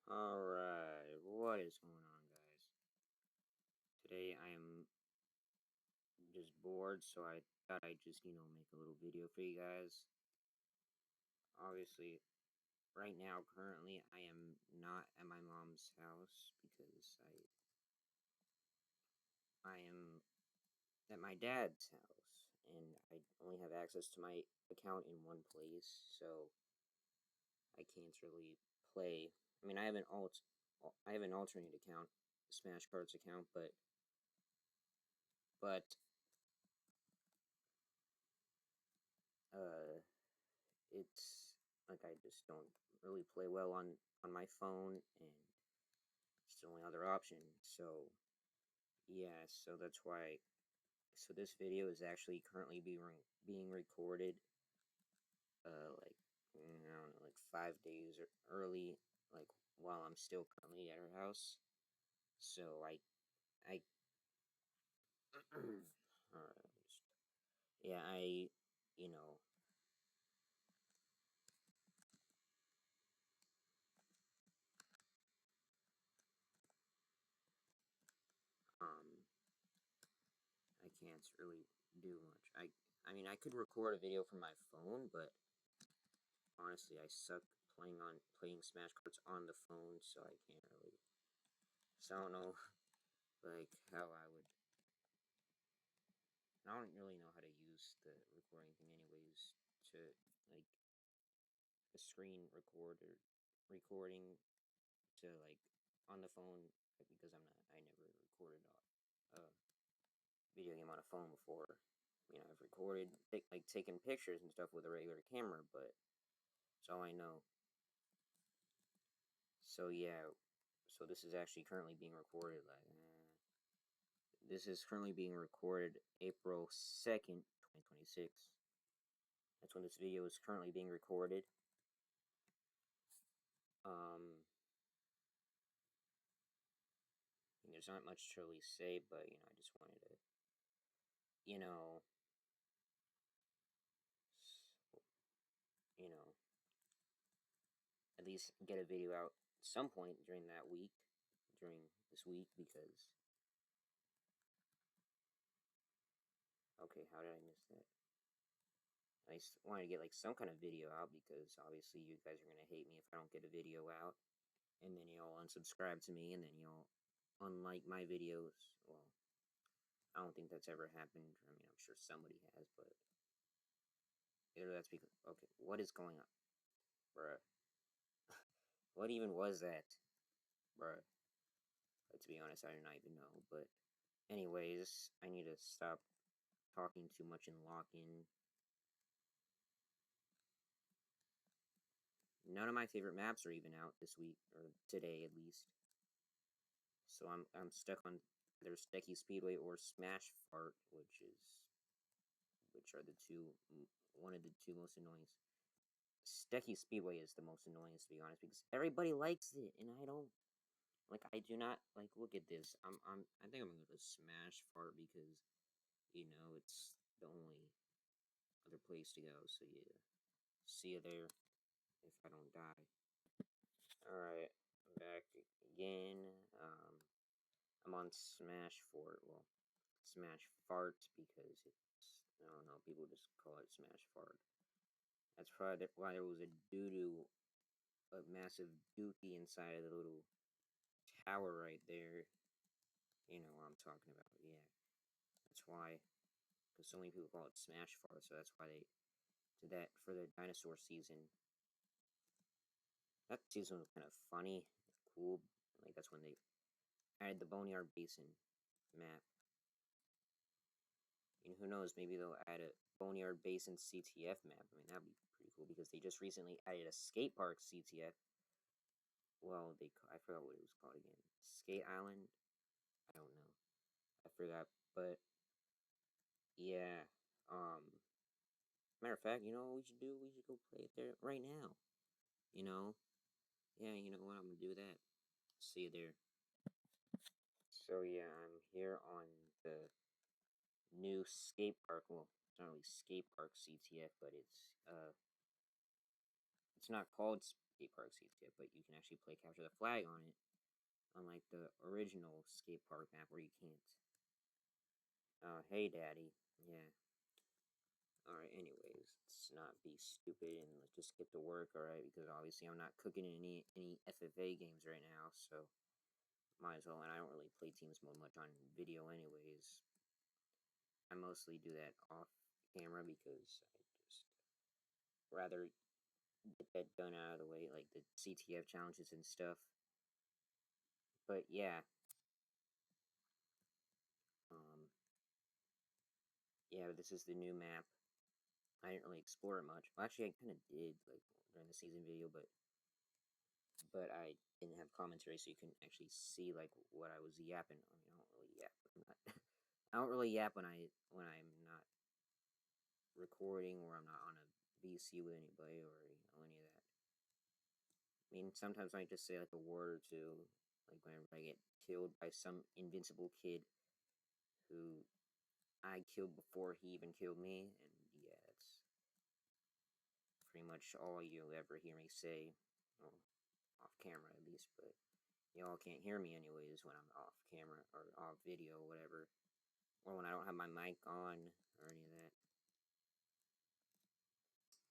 Alright, what is going on, guys? Today I am just bored, so I thought I'd just, make a little video for you guys. Obviously, right now, currently, I am not at my mom's house because I am at my dad's house, and I only have access to my account in one place, so I can't really play. I mean, I have an alternate account, SMASHKARTS account, but uh, it's like I just don't really play well on my phone, and it's the only other option. So yeah, so that's why. So this video is actually currently being recorded, like I don't know, like 5 days early, like while I'm still currently at her house. So I alright, yeah, you know, um, I can't really do much. I mean, I could record a video from my phone, but honestly, I suck playing Smash Cards on the phone, so I can't really. So I don't know, like how I would. I don't really know how to use the recording thing, anyways. To like a screen recorder recording to like on the phone because I never recorded a video game on a phone before. I've recorded like taking pictures and stuff with a regular camera, but that's all I know. So yeah, so this is actually currently being recorded. This is currently being recorded April 2nd, 2026. That's when this video is currently being recorded. There's not much to really say, but I just wanted to, you know, you know, at least get a video out at some point during this week, because okay, how did I miss that? I just wanted to get like some kind of video out because obviously you guys are gonna hate me if I don't get a video out, and then you'll unsubscribe to me, and then you'll unlike my videos. Well, I don't think that's ever happened. I mean, I'm sure somebody has, but either that's because okay, what is going on, bruh? What even was that, bruh? To be honest, I do not even know. But anyways, I need to stop talking too much and lock in. None of my favorite maps are even out this week or today at least. So I'm stuck on either Stecky Speedway or Smash Fart, which are one of the two most annoying. Stecky Speedway is the most annoying, to be honest, because everybody likes it, and I don't like. I do not like. Look at this. I think I'm gonna go to Smash Fart because it's the only other place to go. So yeah, see you there if I don't die. All right, I'm back again. I'm on Smash Fort. Well, Smash Fart because I don't know, people just call it Smash Fart. That's probably why there was a massive dookie inside of the little tower right there. You know what I'm talking about, yeah. That's why, because so many people call it Smash Fart, so that's why they did that for the dinosaur season. That season was kind of funny, cool. Like, that's when they added the Boneyard Basin map. Who knows, maybe they'll add a Boneyard Basin CTF map. I mean, that'd be pretty cool because they just recently added a skate park CTF. Well, I forgot what it was called again. Skate Island? I don't know. I forgot, but yeah. Matter of fact, you know what we should do? We should go play it there right now. You know? Yeah, you know what? I'm gonna do that. See you there. So yeah, I'm here on the new skate park. Well, it's not really skate park CTF, but it's it's not called skate park CTF, but you can actually play capture the flag on it, unlike the original skate park map where you can't. Hey, Daddy. Yeah. Alright, anyways, let's not be stupid and let's just get to work, alright? Because obviously I'm not cooking in any FFA games right now, so might as well. And I don't really play Teams Mode much on video anyways. I mostly do that off camera because I just rather get that done out of the way, like the CTF challenges and stuff. But yeah. Yeah, this is the new map. I didn't really explore it much. Well, actually, I kind of did, like, during the season video, but I didn't have commentary, so you couldn't actually see, like, what I was yapping. I mean, I don't really yap. I don't really yap when I'm not recording or I'm not on a VC with anybody or any of that. I mean, sometimes I just say like a word or two, like whenever I get killed by some invincible kid who I killed before he even killed me, and yeah, that's pretty much all you'll ever hear me say, well, off camera at least, but y'all can't hear me anyways when I'm off camera or off video, whatever, or when I don't have my mic on or any of that.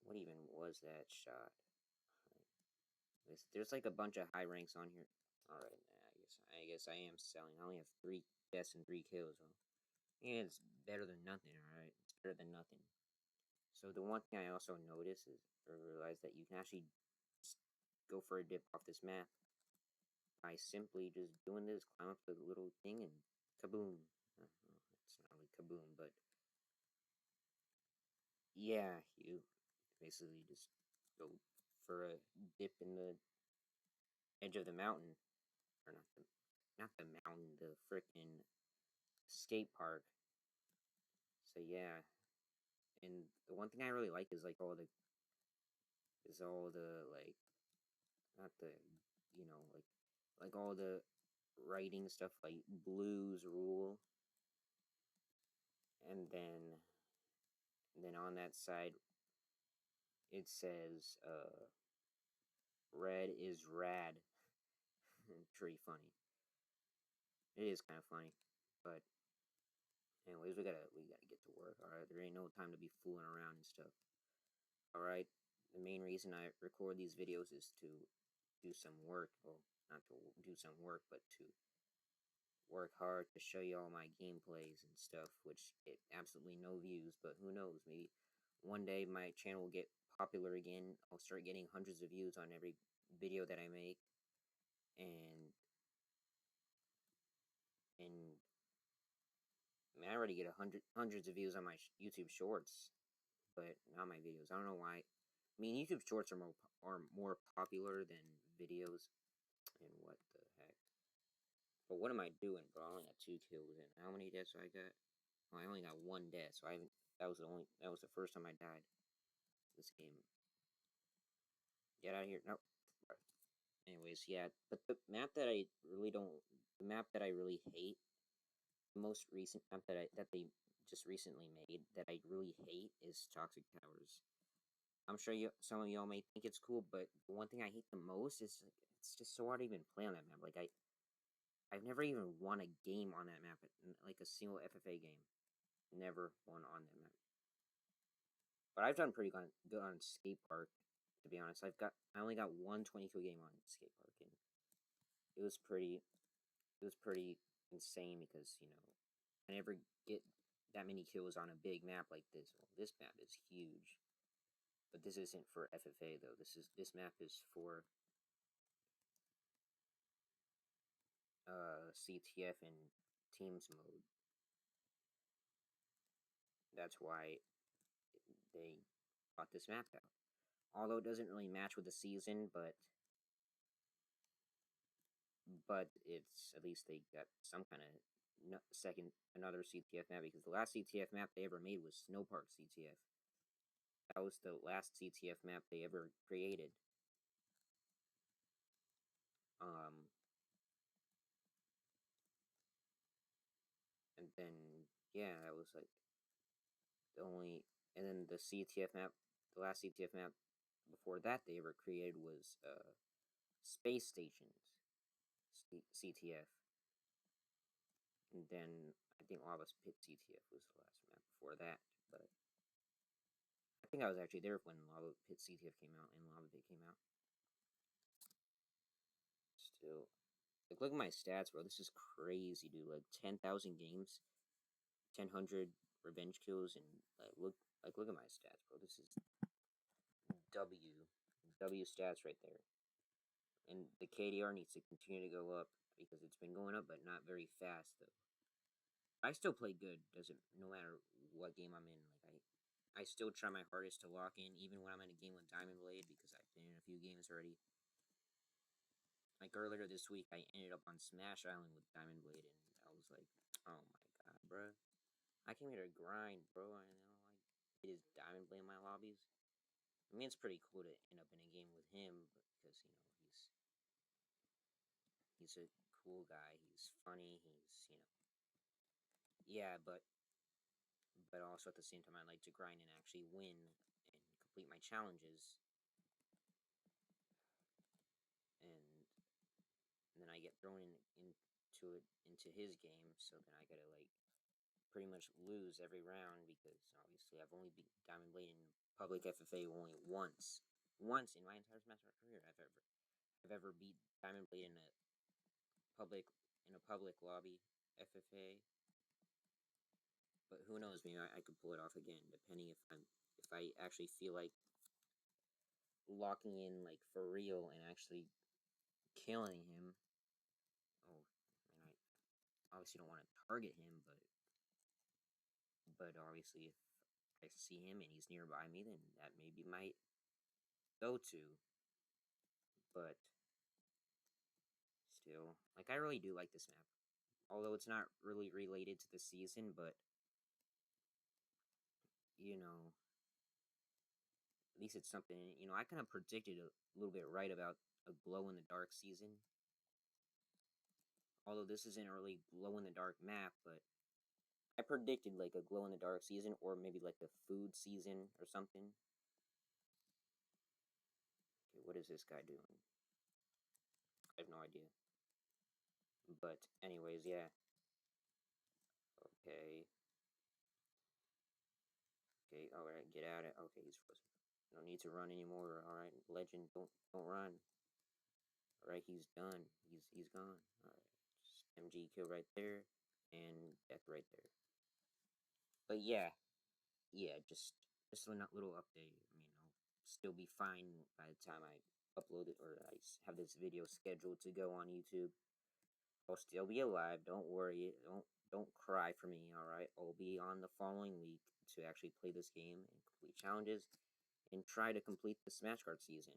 What even was that shot? There's like a bunch of high ranks on here. Alright, I guess I am selling. I only have 3 deaths and 3 kills. Well, yeah, it's better than nothing, alright? It's better than nothing. So the one thing I also noticed is, or realized, that you can actually just go for a dip off this map by simply just doing this, climb up the little thing, and kaboom. It's not really kaboom, but yeah, you basically just go for a dip in the edge of the mountain, or not the mountain, the frickin' skate park. So yeah, and the one thing I really like is like all the like, not the, like all the writing stuff, like blues rule, and then on that side it says red is rad. Pretty funny. It is kind of funny, but anyways, we gotta get to work. All right, there ain't no time to be fooling around and stuff. All right, the main reason I record these videos is to do some work. Well, not to do some work, but to work hard to show you all my gameplays and stuff, which get absolutely no views, but who knows, maybe one day my channel will get popular again. I'll start getting hundreds of views on every video that I make, and I mean, I already get hundreds of views on my YouTube shorts, but not my videos. I don't know why. I mean, YouTube shorts are more popular than videos, and what the heck. But what am I doing, bro? I only got 2 kills, and how many deaths I got? Well, I only got 1 death, so I haven't. That was the first time I died this game. Get out of here! Nope. Anyways, yeah. But the map that I really hate, the most recent map that they just recently made that I really hate is Toxic Towers. I'm sure some of y'all may think it's cool, but the one thing I hate the most is like, it's just so hard to even play on that map. Like I've never even won a game on that map, like a single FFA game. Never won on that map. But I've done pretty good on Skate Park, to be honest. I only got one 20 kill game on Skate Park, and it was pretty insane because, I never get that many kills on a big map like this. Well, this map is huge. But this isn't for FFA though. This map is for CTF and Teams mode. That's why they brought this map out. Although it doesn't really match with the season, but it's, at least they got some kind of another CTF map, because the last CTF map they ever made was Snow Park CTF. That was the last CTF map they ever created. And then yeah, that was like the only, and then the CTF map, the last CTF map before that they ever created was space stations, CTF, and then I think Lava Pit CTF was the last map before that. But I think I was actually there when Lava Pit CTF came out and Lava Pit came out. Still, like, look at my stats, bro. This is crazy, dude. Like 10,000 games, 1,000 revenge kills, and look at my stats, bro. This is W stats right there. And the KDR needs to continue to go up because it's been going up, but not very fast though. I still play good. Doesn't no matter what game I'm in. Like I still try my hardest to lock in, even when I'm in a game with Diamond Blade, because I've been in a few games already. Like earlier this week, I ended up on Smash Island with Diamond Blade, and I was like, "Oh my god, bro! I came here to grind, bro. And like, it is Diamond Blade in my lobbies. I mean, it's pretty cool to end up in a game with him, because he's a cool guy. He's funny. He's yeah, but also at the same time, I like to grind and actually win and complete my challenges, and then I get thrown into his game, so then I gotta like pretty much lose every round because obviously I've only beat Diamond Blade in public FFA only once in my entire Smash Bros. Career. I've ever beat Diamond Blade public in a public lobby FFA, but who knows? Maybe I could pull it off again, depending if I actually feel like locking in like for real and actually killing him. Oh, I mean, I obviously don't want to target him, but obviously if I see him and he's nearby me, then that maybe might go to. But still, like, I really do like this map, although it's not really related to the season. But you know, at least it's something. I kind of predicted a little bit right about a glow in the dark season. Although this isn't a really glow in the dark map, but I predicted like a glow in the dark season, or maybe like a food season or something. Okay, what is this guy doing? I have no idea. But anyways, yeah. Okay. Okay, alright, get out of it. Okay, he's frozen. No need to run anymore. Alright, legend, don't run. Alright, he's done. He's gone. Alright. Just MG kill right there. And death right there. But yeah. Yeah, just a little update. I mean, I'll still be fine by the time I upload it, or I have this video scheduled to go on YouTube. I'll still be alive. Don't worry. Don't cry for me. All right. I'll be on the following week to actually play this game and complete challenges and try to complete the Smash Card season.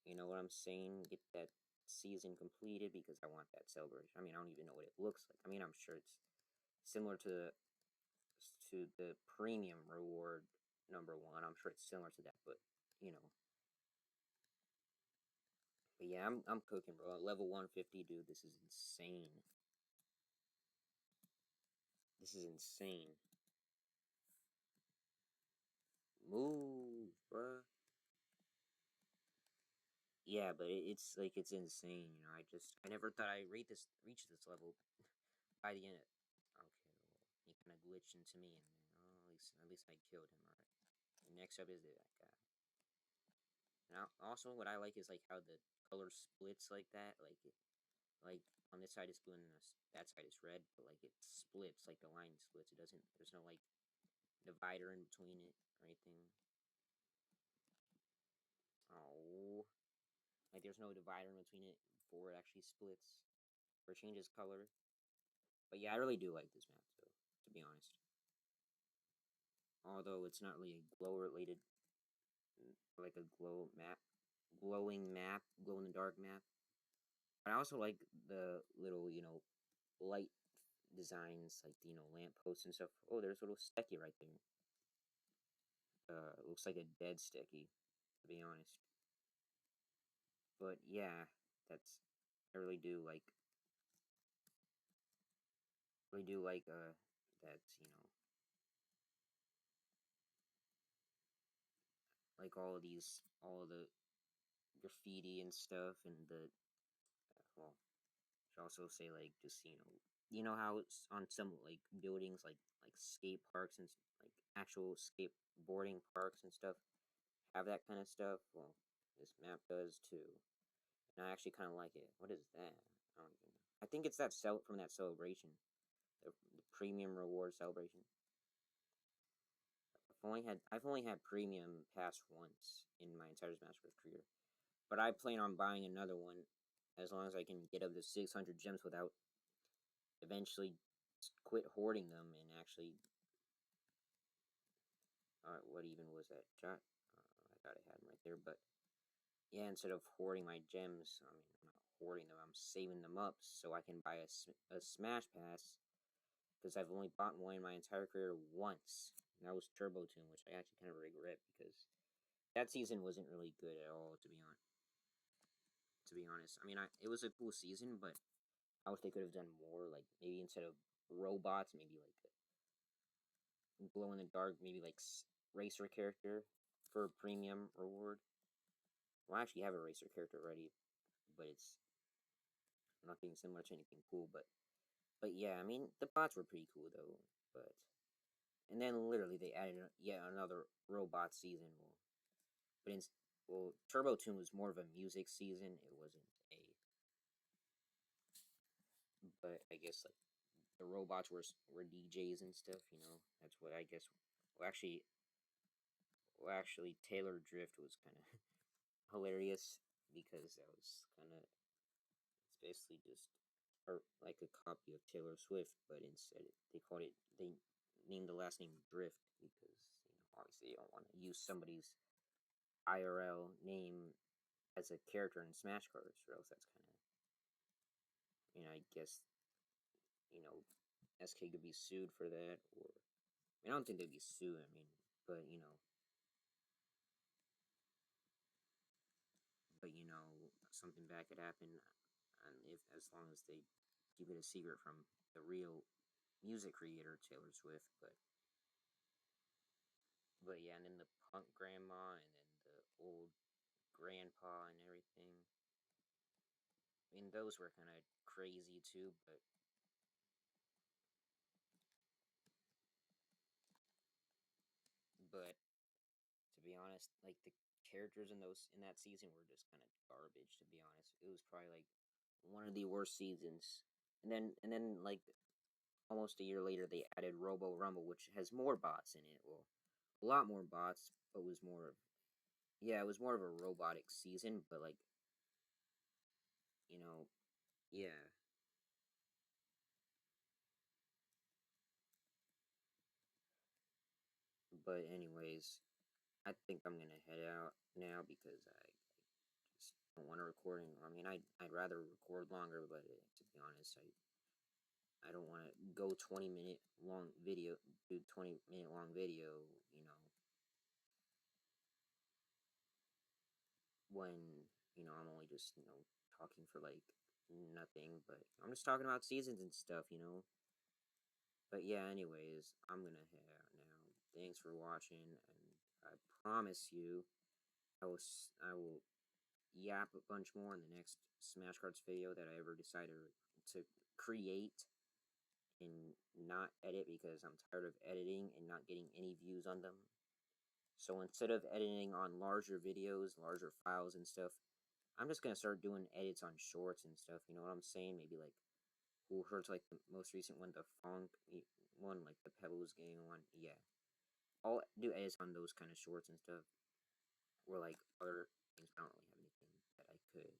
You know what I'm saying? Get that season completed because I want that celebration. I mean, I don't even know what it looks like. I mean, I'm sure it's similar to the premium reward #1. I'm sure it's similar to that, but you know. But yeah, I'm cooking, bro. Level 150, dude. This is insane. This is insane. Move, bruh. Yeah, but it's like it's insane. I never thought I'd reach this level by the end. Okay, well, he kind of glitched into me, and then at least I killed him. All right. And next up is that guy. And also, what I like is like how the color splits like that. Like on this side is blue and that side is red, but like it splits, like the line splits. It doesn't. There's no like divider in between it or anything. Oh, like there's no divider in between it before it actually splits or changes color. But yeah, I really do like this map, though, to be honest. Although it's not really a glow related, like a glowing map, glow in the dark map. But I also like the little, light designs, like the, lampposts and stuff. Oh, there's a little Stecky right there. Looks like a dead Stecky, to be honest. But yeah, I really do like that, like all of the graffiti and stuff, and well, I should also say like just how it's on some like buildings like skate parks and like actual skateboarding parks and stuff have that kind of stuff. Well, this map does too, and I actually kind of like it. What is that? I don't even know. I think it's that from that celebration, the premium reward celebration. I've only had premium pass once in my entire Smash Bros. Career, but I plan on buying another one as long as I can get up to 600 gems without eventually quit hoarding them and actually. What even was that? I thought I had them right there, but yeah, instead of hoarding my gems, I mean, I'm not hoarding them, I'm saving them up so I can buy a Smash Pass, because I've only bought one in my entire career once, and that was Turbo Tune, which I actually kind of regret, because that season wasn't really good at all, to be honest. I mean, it was a cool season, but I wish they could have done more, like, maybe instead of robots, maybe, like, a glow in the dark, maybe, like, racer character for a premium reward. Well, I actually have a racer character already, but it's nothing similar to anything cool, but yeah, I mean, the bots were pretty cool though. But and then literally they added yet another robot season. Well, Turbo Tune was more of a music season. It wasn't a. But I guess like the robots were DJs and stuff. That's what I guess. Well, actually, Taylor Drift was kind of hilarious because that was kind of. It's basically just or like a copy of Taylor Swift, but instead they named the last name Drift because obviously you don't want to use somebody's IRL name as a character in Smash Cards, or else that's kind of I guess you know SK could be sued for that, or I don't think they'd be sued. But something bad could happen, and if as long as they keep it a secret from the real music creator Taylor Swift, but yeah, and then the punk grandma, and then the old grandpa, and everything. I mean, those were kind of crazy too, but to be honest, like the characters in that season were just kind of garbage. To be honest, it was probably like one of the worst seasons. And then like almost a year later, they added Robo Rumble, which has more bots in it. Well, a lot more bots, but was more of yeah, it was more of a robotic season. But like you know, yeah. But anyways, I think I'm gonna head out now because I just don't want to record anymore. I mean, I'd rather record longer, but to be honest, I don't want to go 20-minute long video, do 20-minute long video, when I'm only just talking for like nothing. But I'm just talking about seasons and stuff. But yeah, anyways, I'm gonna head out now. Thanks for watching, and I promise you, I will yap a bunch more in the next Smash Cards video that I ever decided to create and not edit, because I'm tired of editing and not getting any views on them. So instead of editing on larger videos, larger files and stuff, I'm just gonna start doing edits on shorts and stuff. You know what I'm saying? Maybe like who hurts, like the most recent one, the Funk one, like the Pebbles game one. Yeah, I'll do edits on those kind of shorts and stuff. Or like other things. I don't really have anything that I could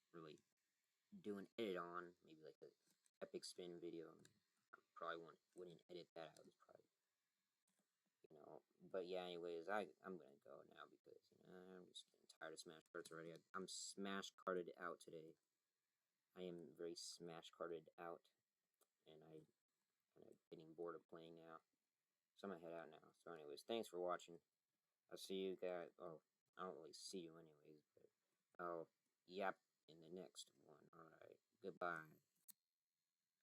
really do an edit on. Maybe like a epic spin video. I probably wouldn't edit that out. It's probably. But yeah, anyways, I'm gonna go now because I'm just getting tired of Smash Cards already. I'm Smash Carded out today. I am very Smash Carded out, and I kind of getting bored of playing now. So I'm gonna head out now. So anyways, thanks for watching. I'll see you guys. Oh, I don't really see you anyways, but I'll yap in the next one. All right, goodbye.